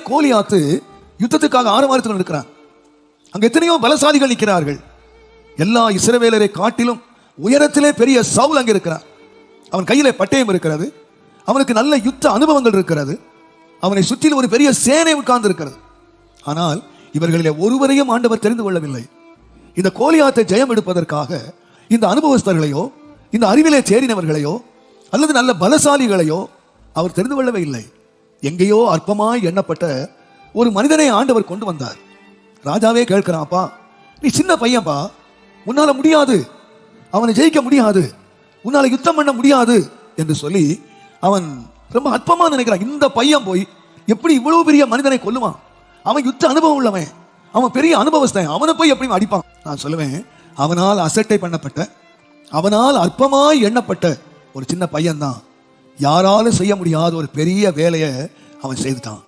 கோலியாத்து யுத்தத்துக்காக ஆரவாரத்தில் இருக்கிறான். அங்க எத்தனையோ பலசாலிகள் நிற்கிறார்கள். எல்லா இஸ்ரவேலரை காட்டிலும் உயரத்திலே பெரிய சவுல் அங்கே இருக்கிறார். அவன் கையிலே பட்டயம் இருக்கிறது. அவனுக்கு நல்ல யுத்த அனுபவங்கள் இருக்கிறது. அவனை சுற்றிலும் ஒரு பெரிய சேனை உட்கார்ந்து இருக்கிறது. ஆனால் இவர்களிலே ஒருவரையும் ஆண்டவர் தெரிந்து கொள்ளவில்லை. இந்த கோலியாத்தை ஜெயம் எடுப்பதற்காக இந்த அனுபவஸ்தர்களையோ இந்த அறிவிலே சேரினவர்களையோ அல்லது நல்ல பலசாலிகளையோ அவர் தெரிந்து கொள்ளவே இல்லை. எங்கேயோ அற்பமாய் எண்ணப்பட்ட ஒரு மனிதனை ஆண்டவர் கொண்டு வந்தார். ராஜாவே கேட்கிறான்ப்பா, நீ சின்ன பையன்பா, உன்னால முடியாது, அவனை ஜெயிக்க முடியாது, உன்னால யுத்தம் பண்ண முடியாது என்று சொல்லி அவன் ரொம்ப அற்பமா நினைக்கிறான். இந்த பையன் போய் எப்படி இவ்வளவு பெரிய மனிதனை கொல்லுவான்? அவன் யுத்த அனுபவம் உள்ளவன், அவன் பெரிய அனுபவஸ்தன், அவனை போய் எப்படி அடிப்பான்? நான் சொல்லுவேன், அவனால் அசட்டை பண்ணப்பட்ட, அவனால் அற்பமாய் எண்ணப்பட்ட ஒரு சின்ன பையன் தான் யாராலும் செய்ய முடியாத ஒரு பெரிய வேலையை அவன் செய்துட்டான்.